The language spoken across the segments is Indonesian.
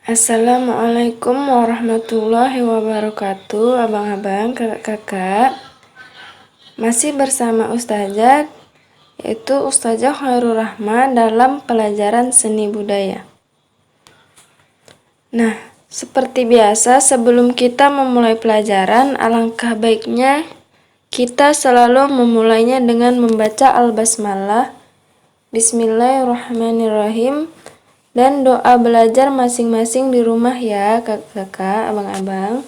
Assalamualaikum warahmatullahi wabarakatuh, abang-abang, kakak-kakak. Masih bersama Ustazah, yaitu Ustazah Khairul Rahma dalam pelajaran seni budaya. Nah, seperti biasa sebelum kita memulai pelajaran, alangkah baiknya kita selalu memulainya dengan membaca Al-Basmalah, Bismillahirrahmanirrahim, dan doa belajar masing-masing di rumah ya kakak-kakak, abang-abang.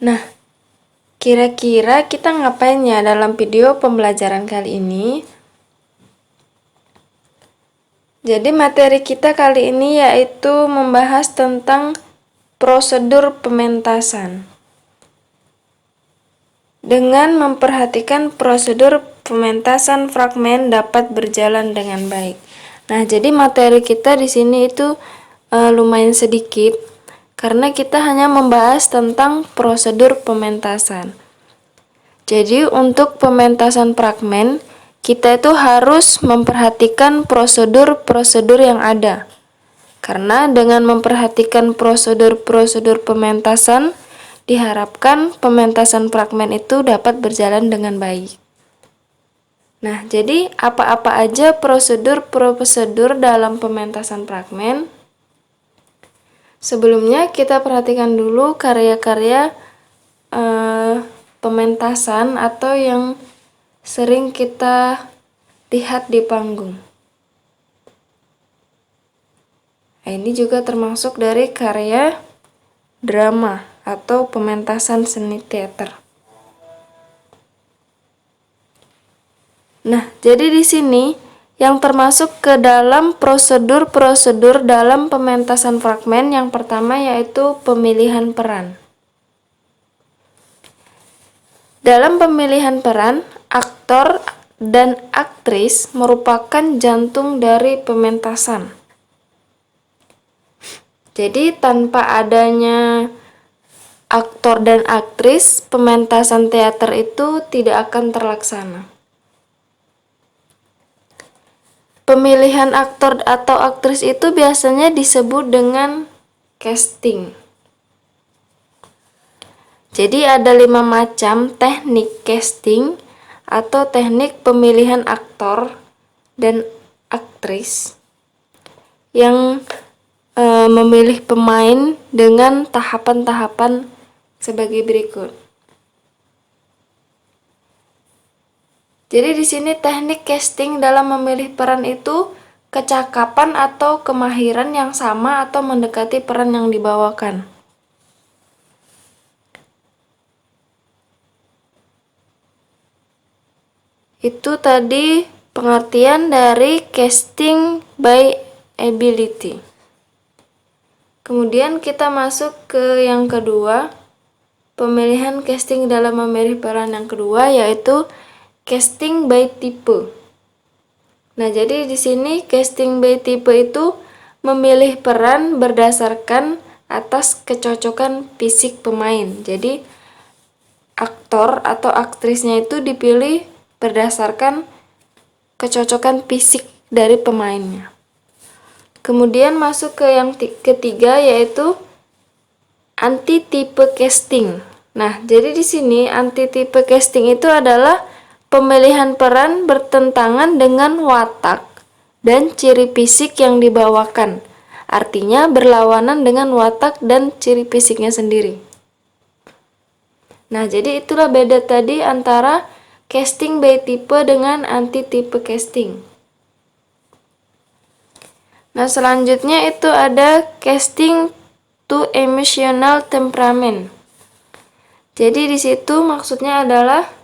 Nah, kira-kira kita ngapain ya dalam video pembelajaran kali ini? Jadi materi kita kali ini yaitu membahas tentang prosedur pementasan. Dengan memperhatikan prosedur pementasan fragmen dapat berjalan dengan baik. Nah, jadi materi kita di sini itu lumayan sedikit karena kita hanya membahas tentang prosedur pementasan. Jadi untuk pementasan fragmen kita itu harus memperhatikan prosedur-prosedur yang ada. Karena dengan memperhatikan prosedur-prosedur pementasan diharapkan pementasan fragmen itu dapat berjalan dengan baik. Nah, jadi apa-apa aja prosedur-prosedur dalam pementasan fragmen? Sebelumnya kita perhatikan dulu karya-karya pementasan atau yang sering kita lihat di panggung. Nah, ini juga termasuk dari karya drama atau pementasan seni teater. Nah, jadi di sini yang termasuk ke dalam prosedur-prosedur dalam pementasan fragmen yang pertama yaitu pemilihan peran. Dalam pemilihan peran, aktor dan aktris merupakan jantung dari pementasan. Jadi tanpa adanya aktor dan aktris, pementasan teater itu tidak akan terlaksana. Pemilihan aktor atau aktris itu biasanya disebut dengan casting. Jadi ada 5 macam teknik casting atau teknik pemilihan aktor dan aktris yang memilih pemain dengan tahapan-tahapan sebagai berikut. Jadi di sini teknik casting dalam memilih peran itu kecakapan atau kemahiran yang sama atau mendekati peran yang dibawakan. Itu tadi pengertian dari casting by ability. Kemudian kita masuk ke yang kedua, pemilihan casting dalam memilih peran yang kedua yaitu casting by tipe. Nah, jadi di sini casting by tipe itu memilih peran berdasarkan atas kecocokan fisik pemain. Jadi aktor atau aktrisnya itu dipilih berdasarkan kecocokan fisik dari pemainnya. Kemudian masuk ke yang ketiga yaitu anti-tipe casting. Nah, jadi di sini anti-tipe casting itu adalah pemilihan peran bertentangan dengan watak dan ciri fisik yang dibawakan. Artinya berlawanan dengan watak dan ciri fisiknya sendiri. Nah, jadi itulah beda tadi antara casting by tipe dengan anti-tipe casting. Nah, selanjutnya itu ada casting to emotional temperament. Jadi di situ maksudnya adalah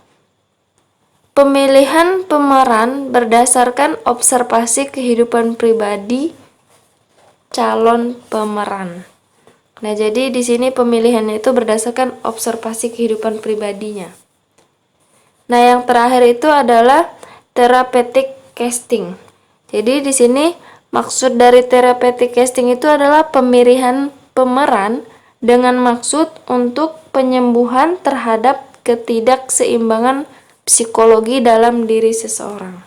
pemilihan pemeran berdasarkan observasi kehidupan pribadi calon pemeran. Nah, jadi di sini pemilihannya itu berdasarkan observasi kehidupan pribadinya. Nah, yang terakhir itu adalah therapeutic casting. Jadi di sini maksud dari therapeutic casting itu adalah pemilihan pemeran dengan maksud untuk penyembuhan terhadap ketidakseimbangan psikologi dalam diri seseorang.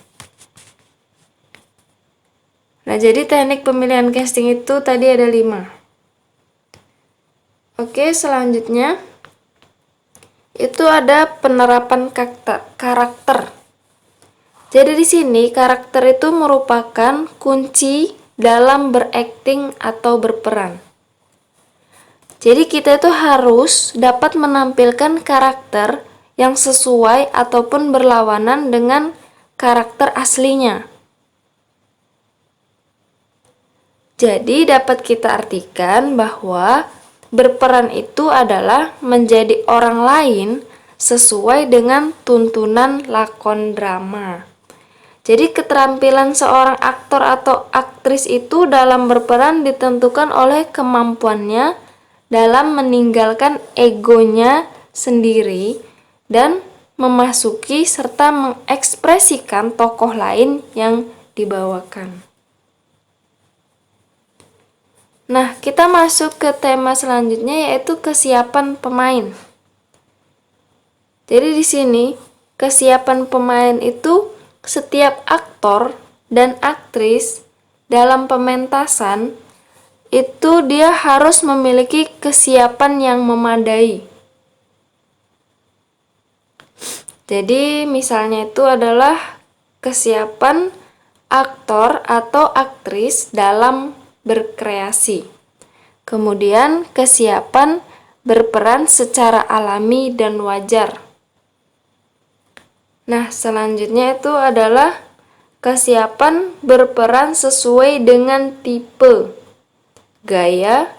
Nah, jadi teknik pemilihan casting itu tadi ada 5. Oke, selanjutnya itu ada penerapan karakter. Jadi di sini karakter itu merupakan kunci dalam berakting atau berperan. Jadi kita itu harus dapat menampilkan karakter yang sesuai ataupun berlawanan dengan karakter aslinya. Jadi dapat kita artikan bahwa berperan itu adalah menjadi orang lain sesuai dengan tuntunan lakon drama. Jadi keterampilan seorang aktor atau aktris itu dalam berperan ditentukan oleh kemampuannya dalam meninggalkan egonya sendiri dan memasuki serta mengekspresikan tokoh lain yang dibawakan. Nah, kita masuk ke tema selanjutnya yaitu kesiapan pemain. Jadi di sini kesiapan pemain itu setiap aktor dan aktris dalam pementasan itu dia harus memiliki kesiapan yang memadai. Jadi misalnya itu adalah kesiapan aktor atau aktris dalam berkreasi. Kemudian kesiapan berperan secara alami dan wajar. Nah, selanjutnya itu adalah kesiapan berperan sesuai dengan tipe, gaya,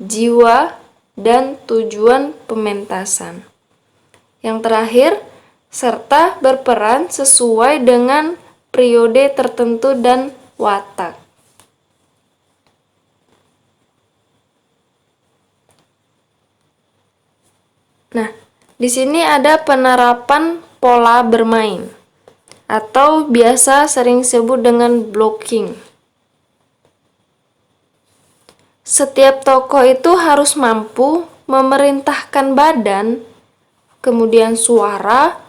jiwa, dan tujuan pementasan. Yang terakhir, serta berperan sesuai dengan periode tertentu dan watak. Nah, di sini ada penerapan pola bermain atau biasa sering disebut dengan blocking. Setiap tokoh itu harus mampu memerintahkan badan, kemudian suara,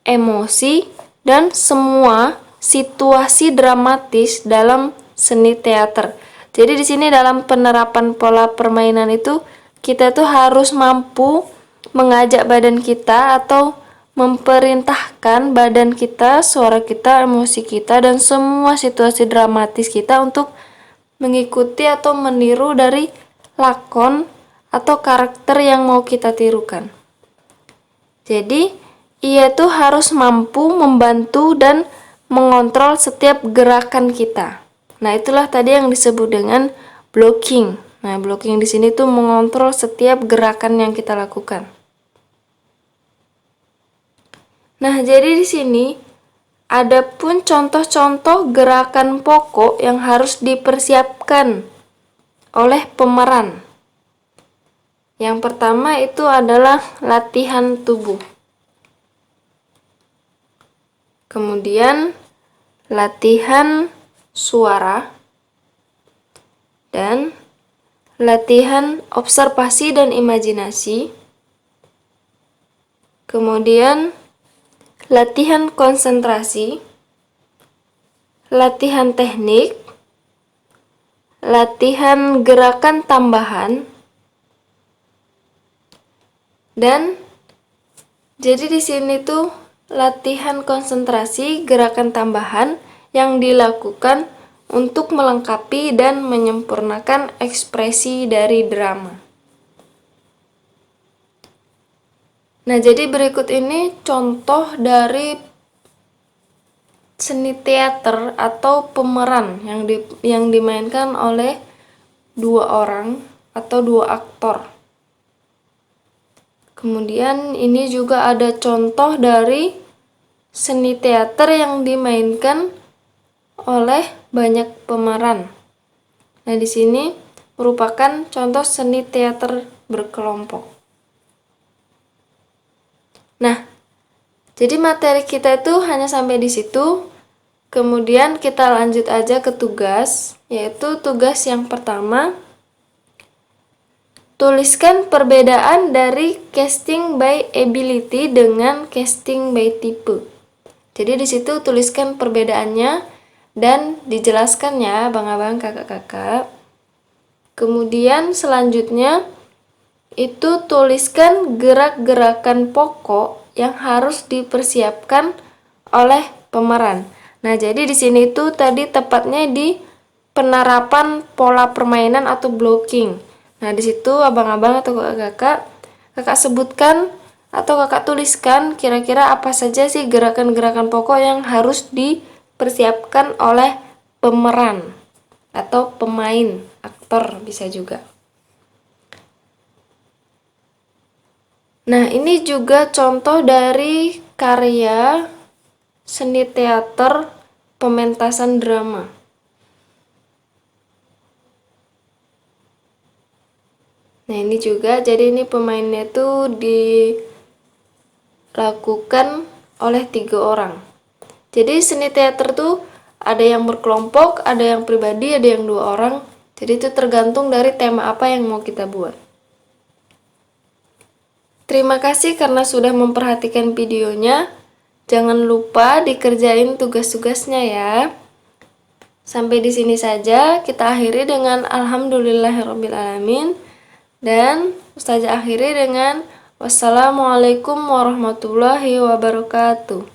emosi, dan semua situasi dramatis dalam seni teater. Jadi di sini dalam penerapan pola permainan itu kita tuh harus mampu mengajak badan kita atau memerintahkan badan kita, suara kita, emosi kita, dan semua situasi dramatis kita untuk mengikuti atau meniru dari lakon atau karakter yang mau kita tirukan. Jadi, ia tuh harus mampu membantu dan mengontrol setiap gerakan kita. Nah, itulah tadi yang disebut dengan blocking. Nah, blocking di sini tuh mengontrol setiap gerakan yang kita lakukan. Nah, jadi di sini ada pun contoh-contoh gerakan pokok yang harus dipersiapkan oleh pemeran. Yang pertama itu adalah latihan tubuh. Kemudian latihan suara dan latihan observasi dan imajinasi. Kemudian latihan konsentrasi, latihan teknik, latihan gerakan tambahan, dan jadi di sini tuh latihan konsentrasi gerakan tambahan yang dilakukan untuk melengkapi dan menyempurnakan ekspresi dari drama. Nah, jadi berikut ini contoh dari seni teater atau pemeran yang dimainkan oleh 2 orang atau 2 aktor. Kemudian ini juga ada contoh dari seni teater yang dimainkan oleh banyak pemeran. Nah, di sini merupakan contoh seni teater berkelompok. Nah, jadi materi kita itu hanya sampai di situ. Kemudian kita lanjut aja ke tugas, yaitu tugas yang pertama. Tuliskan perbedaan dari casting by ability dengan casting by type. Jadi di situ tuliskan perbedaannya dan dijelaskan ya abang-abang, kakak-kakak. Kemudian selanjutnya itu tuliskan gerak-gerakan pokok yang harus dipersiapkan oleh pemeran. Nah, jadi di sini tuh tadi tepatnya di penerapan pola permainan atau blocking. Nah, di situ abang-abang atau kakak sebutkan atau kakak tuliskan kira-kira apa saja sih gerakan-gerakan pokok yang harus dipersiapkan oleh pemeran atau pemain, aktor bisa juga. Nah, ini juga contoh dari karya seni teater pementasan drama. Nah, ini juga, jadi ini pemainnya tuh dilakukan oleh 3 orang. Jadi seni teater tuh ada yang berkelompok, ada yang pribadi, ada yang 2 orang. Jadi itu tergantung dari tema apa yang mau kita buat. Terima kasih karena sudah memperhatikan videonya. Jangan lupa dikerjain tugas-tugasnya ya. Sampai di sini saja, kita akhiri dengan alhamdulillahirrabbilalamin. Dan Ustazah akhiri dengan wassalamualaikum warahmatullahi wabarakatuh.